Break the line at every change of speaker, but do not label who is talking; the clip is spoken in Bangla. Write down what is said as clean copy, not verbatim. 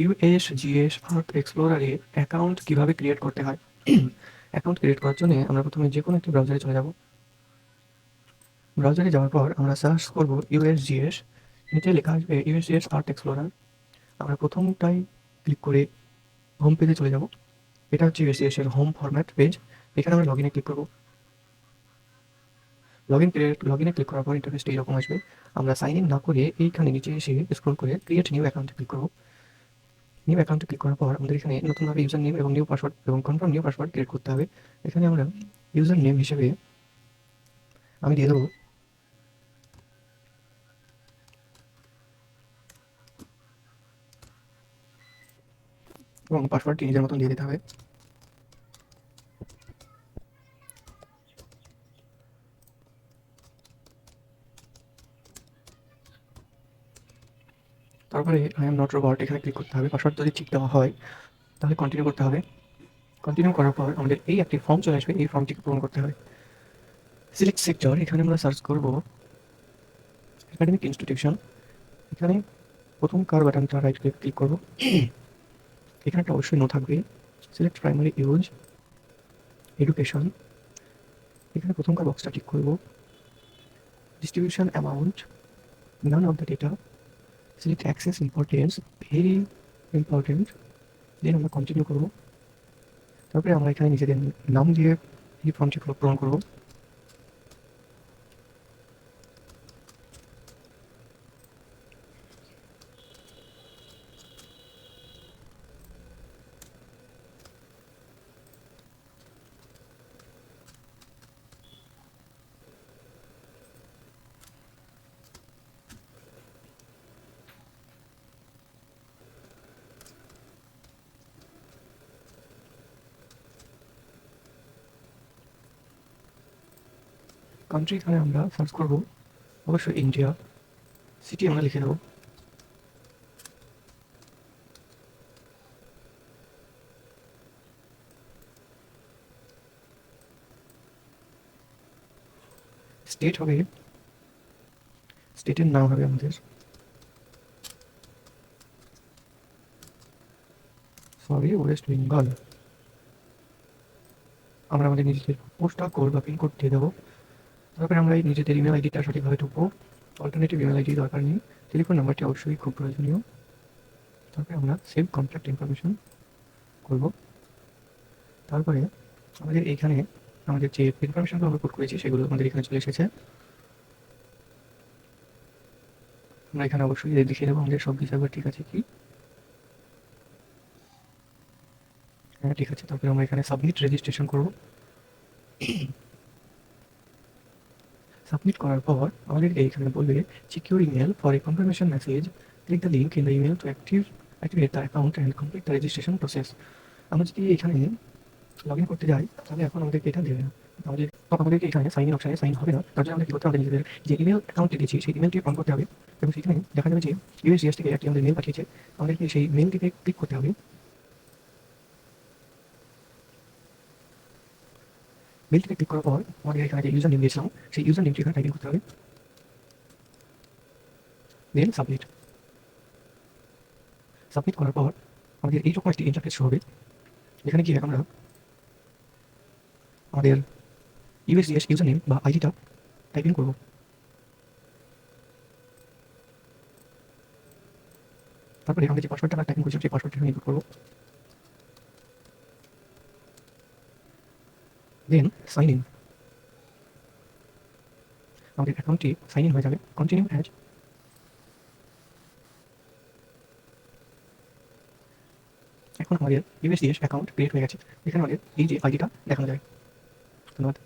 ইউএসজিএস আর্ট এক্সপ্লোরারে অ্যাকাউন্ট কীভাবে ক্রিয়েট করতে হয়। অ্যাকাউন্ট ক্রিয়েট করার জন্য আমরা প্রথমে যে কোনো একটি ব্রাউজারে চলে যাব। ব্রাউজারে যাওয়ার পর আমরা সার্চ করব ইউএসজিএস, নিচে লেখা আসবে ইউএসজিএস আর্ট এক্সপ্লোরার। আমরা প্রথমটাই ক্লিক করে হোম পেজে চলে যাব। এটা হচ্ছে ইউএসজিএস এর হোম ফরম্যাট পেজ। এখানে আমরা লগ ইনে ক্লিক করব। লগ ইনে ক্লিক করার পর ইন্টারফেসটি এরকম আসবে। আমরা সাইন ইন না করে এইখানে নিচে এসে স্ক্রল করে ক্রিয়েট নিউ অ্যাকাউন্টে ক্লিক করব। নিউ অ্যাকাউন্টে ক্লিক করার পর আমাদের এখানে নতুনভাবে ইউজার নেম এবং নিউ পাসওয়ার্ড এবং কনফার্ম নিউ পাসওয়ার্ড ক্রিয়েট করতে হবে। এখানে আমরা ইউজার নেম হিসেবে আমি দিয়ে দেবো এবং পাসওয়ার্ডটি নিজের মতন দিয়ে দিতে হবে। তারপরে আই এম নট রোবট এখানে ক্লিক করতে হবে। পাসওয়ার্ড যদি ঠিক দেওয়া হয় তাহলে কন্টিনিউ করতে হবে। কন্টিনিউ করার পর আমাদের এই একটি ফর্ম চলে আসবে, এই ফর্মটিকে পূরণ করতে হবে। সিলেক্ট সেক্টর, এখানে আমরা সার্চ করব একাডেমিক ইনস্টিটিউশন। এখানে প্রথম কার বাটনটা রাইট ক্লিক করব। এখানে একটা অবশ্যই নো থাকবে। সিলেক্ট প্রাইমারি ইউজ এডুকেশন, এখানে প্রথম কার বক্সটা ঠিক করব। Distribution amount, none of the data, select access importance, very important, then আমরা কন্টিনিউ করব। তারপরে আমরা এখানে নিজেদের নাম দিয়ে এই ফর্মটি পূরণ করব। কান্ট্রি এখানে আমরা সার্চ করব অবশ্যই ইন্ডিয়া। সিটি আমরা লিখে দেবো। স্টেট হবে, স্টেটের নাম হবে আমাদের ওয়েস্ট বেঙ্গল। আমরা আমাদের নিজেদের পোস্টাল কোড বা পিনকোড দিয়ে দেবো। তারপরে আমরা এই নিজেদের ইমেল আইডিটা সঠিকভাবে ঢুকবো। অল্টারনেটিভ ইমেল আইডি দরকার নেই, টেলিফোন নাম্বারটি অবশ্যই খুব প্রয়োজনীয়। তারপরে আমরা সেভ কন্ট্যাক্ট ইনফরমেশন করব। তারপরে আমাদের এইখানে আমাদের যে ইনফরমেশনগুলো আমরা পুট করেছি সেগুলো আমাদের এখানে চলে এসেছে। আমরা এখানে অবশ্যই দেখিয়ে দেবো আমাদের সব কিছু একবার ঠিক আছে কি। হ্যাঁ ঠিক আছে। তারপরে আমরা এখানে সাবমিট রেজিস্ট্রেশন করব। সাবমিট করার পর আমাদের এইখানে বলবে secure email for a confirmation message, click the link in the email to activate the account and complete the registration process. আমরা যদি এখানে লগ ইন করতে যাই তাহলে এখন আমাদেরকে এটা দেবে না। আমাদেরকে এখানে সাইন ইন অপশানে সাইন হবে না। তার জন্য আমাদের কী করতে হবে, নিজেদের যে ইমেল অ্যাকাউন্টটি দিয়েছি সেই ইমেলটি অন করতে হবে এবং সেখানে দেখা যাবে যে ইউএসজিএস থেকে একটি আমাদের মেল পাঠিয়েছে। আমাদেরকে সেই মেলটিতে ক্লিক করতে হবে। মেলটিতে ক্লিক করার পর আমাদের এখানে যে ইউজার নেম দিয়েছিলাম সেই ইউজার নেমটি এখানে টাইপ করতে হবে, দেন সাবমিট। সাবমিট করার পর আমাদের এইরকম একটি ইন্টারফেস শো হবে। এখানে গিয়ে আমরা আমাদের ইউএসজিএস ইউজার নেম বা আইডিটা টাইপ ইন করবো। তারপরে আমাদের যে পাসওয়ার্ডটা টাইপ ইন করেছিলাম সেই পাসওয়ার্ডটা ইনপুট করবো। দেন সাইন ইন। আমাদের অ্যাকাউন্টটি সাইন ইন হয়ে যাবে। Continue as. এখন আমাদের ইউএসজিএস অ্যাকাউন্ট ক্রিয়েট হয়ে গেছে। এখানে আমাদের এই যে আইডিটা দেখানো যায়। ধন্যবাদ।